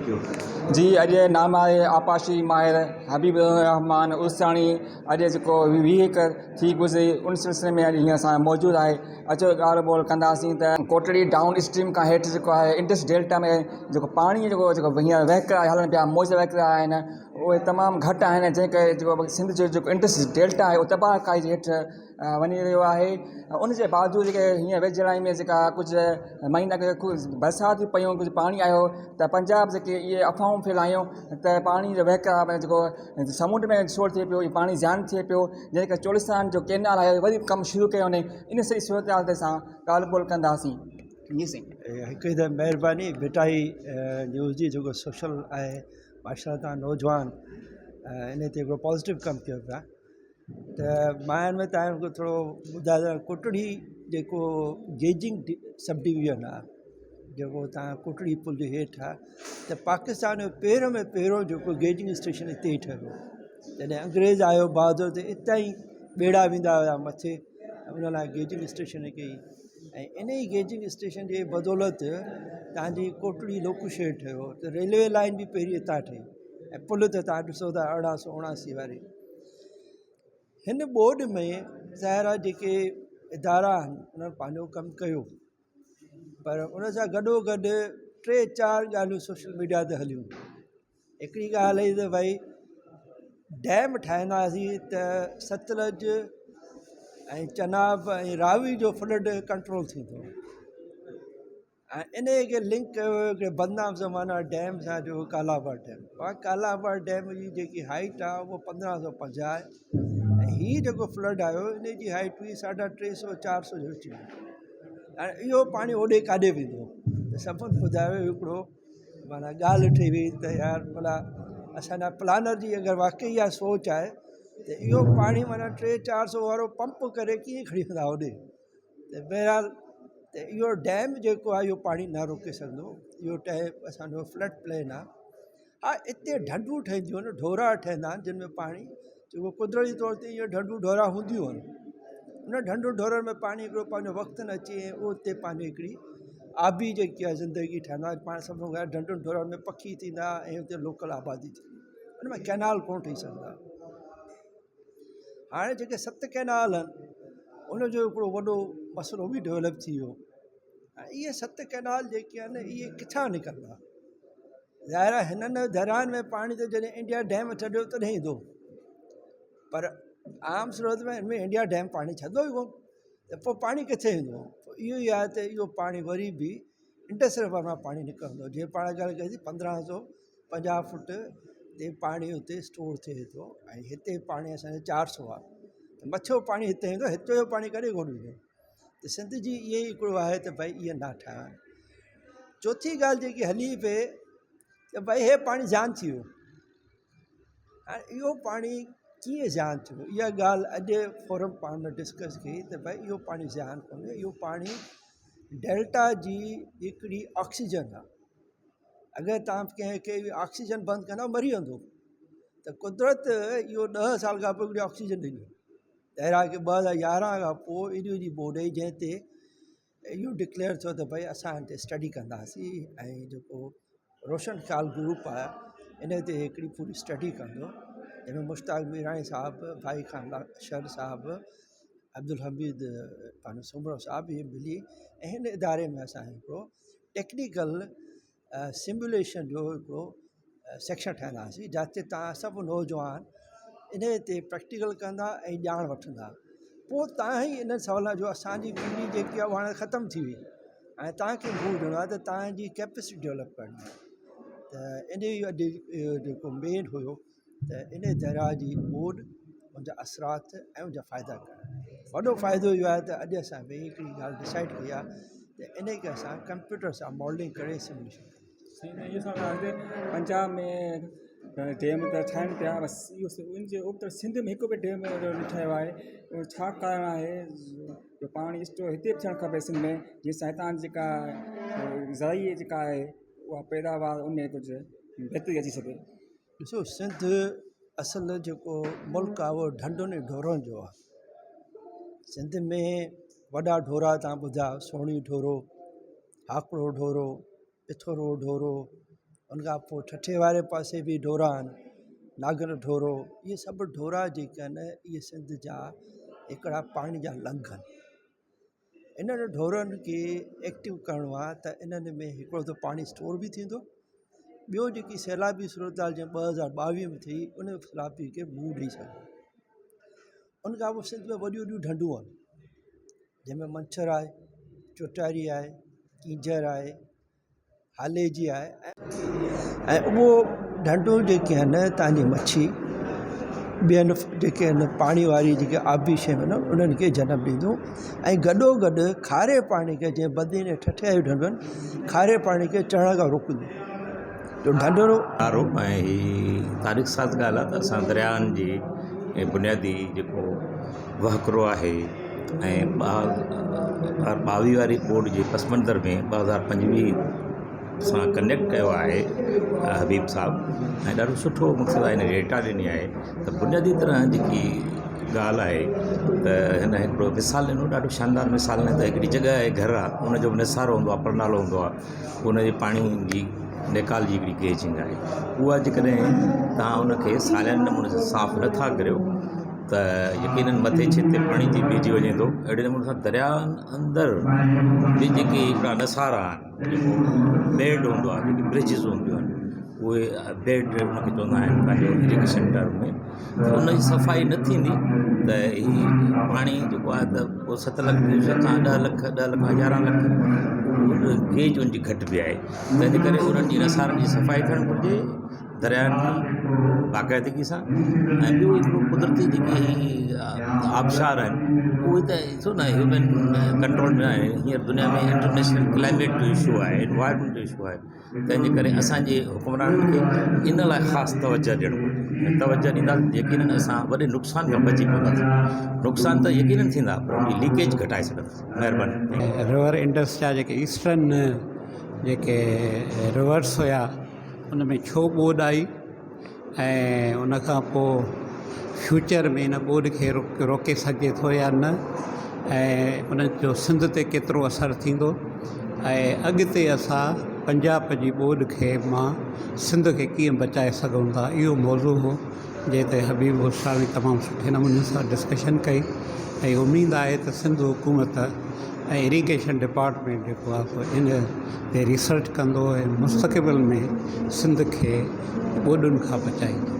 कयो? जी अॼु नाम आहे आपाशी माहिर हबीब रहमान उसाणी। अॼु जेको 20 थी गुज़री उन सिलसिले में अॼु हीअं असां मौजूदु आहे। अचो ॻाल्हि ॿोल कंदासीं त कोटड़ी डाउन स्ट्रीम खां हेठि जेको आहे इंडस डेल्टा में जेको पाणी जेको हींअर वहिकिरा हलनि पिया मौज वहिकिरा आहिनि उहे तमामु घटि आहिनि, जंहिं करे जेको सिंध जो जेको इंडस डेल्टा आहे उहो तबाहकाई जे हेठि वञी रहियो आहे। उनजे बावजूदि जेके हीअं वेझड़ाई में जेका कुझु महीना बरसाति पियूं, कुझु पाणी आयो त पंजाब जेके इहे अफ़वाहूं फैलायूं त पाणी जो वहिकिरा जेको समुंड में शोर थिए पियो, इहो पाणी ज़ान थिए पियो, जंहिं करे चोलिस्तान जो कैनाल आहे वरी कमु शुरू कयो वञे। इन सॼी सूरत हाल ते असां ॻाल्हि ॿोल कंदासीं। जी साईं, हिकु त महिरबानी भिटाई न्यूज़ जी जेको सोशल आहे माशा तव्हां नौजवान इन ते हिकिड़ो पॉज़िटिव कमु कयो पिया। त मां हिन में तव्हांखे थोरो ॿुधायां कोटड़ी जेको गेजिंग सब डिवीज़न आहे जेको तव्हां कोटड़ी पुल जे हेठि आहे त पाकिस्तान जो पहिरियों में पहिरियों जेको गेजिंग स्टेशन हिते ई ठहियो। जॾहिं अंग्रेज़ आयो बहादुर त इतां ई ॿेड़ा वेंदा हुआ मथे, उन लाइ गेजिंग स्टेशन कई ऐं इन ई गेजिंग स्टेशन जे बदौलत तव्हांजी कोटड़ी लोकल शेड ठहियो त रेलवे लाइन बि पहिरीं हितां ठही ऐं पुल त तव्हां ॾिसो था 1879 वारी। हिन बोर्ड में ज़ाहिर आहे जेके इदारा आहिनि उन्हनि पंहिंजो कमु कयो, पर उन सां गॾोगॾु 3-4 ॻाल्हियूं सोशल मीडिया ते हलियूं। हिकिड़ी ॻाल्हि हुई त भई डैम ठाहींदासीं त सतलज ऐं चनाब ऐं रावी जो फ्लड कंट्रोल थींदो ऐं इन खे लिंक कयो कि बदनाम ज़माना डैम सां जो कालाबाड़ डैम। कालाबाड़ डैम जी जेकी हाइट आहे उहा 1550 आहे ऐं हीअ जेको फ्लड आयो इन जी हाइट हुई 350-400 जो अची वियो। ऐं इहो पाणी होॾे काॾे वेंदो त सभिनि ॿुधायो हिकिड़ो माना ॻाल्हि ठही वई त यार भला असांजा प्लानर जी अगरि वाक़ई इहा सोच आहे त इहो पाणी माना 300-400 वारो पंप करे कीअं खणी वेंदा होॾे। त बहरहाल त इहो डैम जेको आहे इहो पाणी न रोके सघंदो, इहो असांजो फ्लड प्लेन आहे। हा, हिते ढंढूं ठहंदियूं आहिनि, ढोरा ठहंदा आहिनि जिन में पाणी जेको कुदरती तौर ते इहे ढंढूं ढोरा हूंदियूं आहिनि। उन ढंढूं ढोरनि में पाणी हिकिड़ो पंहिंजो वक़्तु न अचे ऐं उहो उते पंहिंजी हिकिड़ी आबी जेकी आहे ज़िंदगी ठहंदा। पाण सभु ढंढुनि ढोरनि में पखी थींदा ऐं हुते लोकल आबादी थींदी, उन में कैनाल कोन ठही सघंदा। हाणे जेके 7 कैनाल आहिनि उनजो हिकिड़ो वॾो मसइलो बि डेवलप थी वियो ऐं इहे 7 कैनाल जेके आहिनि इहे किथां निकिरंदा? ज़ाहिर आहे हिननि दरियानि में पाणी त जॾहिं इंडिया डैम छॾियो तॾहिं ईंदो, पर आम सूरत में हिन में इंडिया डैम पाणी छॾंदो ई कोन, त पोइ पाणी किथे ईंदो? इहो ई आहे त इहो पाणी वरी बि इंडस रिवर मां पाणी निकिरंदो। जीअं पाण ॻाल्हि कईसीं 1550 फुट ते पाणी हुते स्टोर थिए थो ऐं हिते पाणी असांजो 400 आहे, त मछो पाणी हिते ईंदो, हिते जो पाणी कॾहिं कोन ईंदो। त सिंध जी इहो ई हिकिड़ो आहे त भई इहे न ठाहिनि। चौथी ॻाल्हि जेकी हली पए त भई हे पाणी ज़ान थी वियो। हाणे इहो पाणी कीअं ज़ान थियो? इहा ॻाल्हि अॼु फोरम पाण में डिस्कस कई त भई इहो पाणी ज़ान कोन्हे, इहो पाणी डेल्टा जी हिकिड़ी ऑक्सीजन आहे। अगरि तव्हां कंहिंखे ऑक्सीजन बंदि कंदा मरी वेंदो, त कुदरत इहो 10 साल खां पोइ हिकिड़ी ऑक्सीजन ॾिनी। ज़ाहिर आहे कि 2011 खां पोइ एॾी एॾी बोर्ड आई जंहिं ते इहो डिक्लेयर थियो त भई असां हिन ते स्टडी कंदासीं ऐं जेको रोशन ख़्याल ग्रुप आहे इन ते हिकिड़ी पूरी स्टडी कंदो, जंहिंमें मुश्ताक मीरानी साहिबु, भाई खान अशर साहिबु, अब्दुल हमीद पान सुमरो साहिबु इहे मिली ऐं हिन इदारे में असां हिकिड़ो टेक्निकल सिमुलेशन जो हिकिड़ो सेक्शन ठाहींदासीं जिते तव्हां सभु नौजवान इन ते प्रैक्टिकल कंदा ऐं ॼाण वठंदा। पोइ तव्हां ई इन सवाल जो असांजी पीढ़ी जेकी आहे उहा हाणे ख़तमु थी वई ऐं तव्हांखे मूड ॾियणो आहे त तव्हांजी कैपेसिटी डेवलप करणी आहे। त इन जो अॼु जेको मेन हुयो त इन दरिया जी ॿोड, उनजा असरात ऐं उनजा फ़ाइदा करणु। वॾो फ़ाइदो इहो आहे त अॼु असां ॿई हिकिड़ी ॻाल्हि डिसाइड कई आहे त इन खे असां कंप्यूटर सां मॉडलिंग करे सिमुलेशन पंजाब में डैम त ठाहिनि पिया, बसि इहो उनजे उत्तर सिंध में हिकु बि डैम ठहियो आहे। उहो छा कारण आहे जो पाणी स्टोर हिते बि थियणु खपे सिंध में, जंहिंसां हितां जेका ज़राई जेका आहे उहा पैदावार उन में कुझु बहितरी अची सघे। ॾिसो, सिंध असल जेको मुल्क आहे उहो ढंढुनि ऐं ढोरनि जो आहे। सिंध में वॾा ढोरा तव्हां ॿुधा, सोणी ढोरो, हाकड़ो ढोरो, पिथोरो ढोरो, उनखां पोइ ठठे वारे पासे बि ढोरा आहिनि, नागर ढोरो, इहे सभु ढोरा जेके आहिनि इहे सिंध जा हिकिड़ा पाणी जा लंघ आहिनि। इन्हनि ढोरनि खे एक्टिव करिणो आहे त इन्हनि में हिकिड़ो त पाणी स्टोर बि थींदो, ॿियो जेकी सैलाबी सूरत जीअं 2022 में थी उन सैलाबी खे मुंहुं ॾेई सघे। उनखां पोइ सिंध में वॾियूं वॾियूं ढंढूं आहिनि जंहिंमें मंछर आहे, चौटारी आहे, कींजर आहे, हालेजी आहे ऐं उहो ढंढूं जेके आहिनि तव्हांजी मच्छी ॿियनि जेके आहिनि पाणी वारी जेके आबी शयूं आहिनि उन्हनि खे जनमु ॾींदियूं ऐं गॾोगॾु खारे पाणी खे जीअं बदी ने ठठे वारियूं ढंढूं आहिनि खारे पाणी खे चढ़ण खां रोकंदियूं। जो ढंढोरो आरोप ऐं ही तारीख़ साज़ ॻाल्हि आहे त असां दरियानि जी बुनियादी जेको वहकिरो आहे ऐं 22 वारी बोर्ड जे पस मंज़र में 2025 सां कनेक्ट कयो आहे हबीब साहब ऐं ॾाढो सुठो मक़सदु आहे, हिन डेटा ॾिनी आहे त बुनियादी तरह जेकी ॻाल्हि आहे त हिन हिकिड़ो मिसाल ॾिनो, ॾाढो शानदार मिसाल न त हिकिड़ी जॻह आहे, घर आहे, हुनजो निसारो हूंदो आहे, परनालो हूंदो आहे, हुनजे पाणी जी निकाल जी हिकिड़ी गेजिंग आहे, उहा जेकॾहिं तव्हां उनखे सालियाने नमूने सां साफ़ु नथा करियो त यकीननि मथे छित ते पाणी थी पइजी वञे थो। अहिड़े नमूने सां दरियानि अंदरि बि जेके हिकिड़ा नसारा आहिनि, जेको बेड हूंदो आहे, जेकी ब्रिजिस हूंदियूं आहिनि, उहे बेड उनखे चवंदा आहिनि पंहिंजो इरिगेशन टर्म में, त उनजी सफ़ाई न थींदी त ही पाणी जेको आहे त पोइ 7 लख 10 लख 11 लख गेज उनजी घटिबी आहे। तंहिंजे करे उन्हनि जी नसारनि जी सफ़ाई थियणु घुरिजे दरियानि जी बाक़ाइदगी सां। ऐं ॿियो हिकिड़ो कुदरती जेके आबशार आहिनि उहे त ॾिसो न ह्यूमन कंट्रोल में आहे। हींअर दुनिया में इंटरनेशनल क्लाइमेट जो इशू आहे, एनवायरमेंट जो इशू आहे, तंहिंजे करे असांजे हुकुमराननि खे इन लाइ ख़ासि तवजो ॾियणु घुरिजे। तवजो ॾींदा यकीननि असां वॾे नुक़सान खां बची पवंदासीं। नुक़सान त यकीननि थींदा पर उनजी लीकेज घटाए सघंदासीं। महिरबानी। रिवर इंडस जा जेके ईस्टर्न जेके रिवर्स हुया उन में छो ॿोॾि आई ऐं उनखां पोइ फ्यूचर में इन ॿोॾि खे रोके सघे थो या न, ऐं उन जो सिंध ते केतिरो असरु थींदो, ऐं अॻिते असां पंजाब जी ॿोॾि खे मां सिंध खे कीअं बचाए सघूं था, इहो मौज़ू हो जंहिं ते हबीब हुसैनी तमामु सुठे नमूने सां डिस्कशन कई। ऐं उमेदु आहे त सिंध हुकूमत ऐं इरीगेशन डिपार्टमेंट जेको आहे इन ते रिसर्च कंदो ऐं मुस्तक़बिल में सिंध खे ॿोॾियुनि खां बचाईंदो।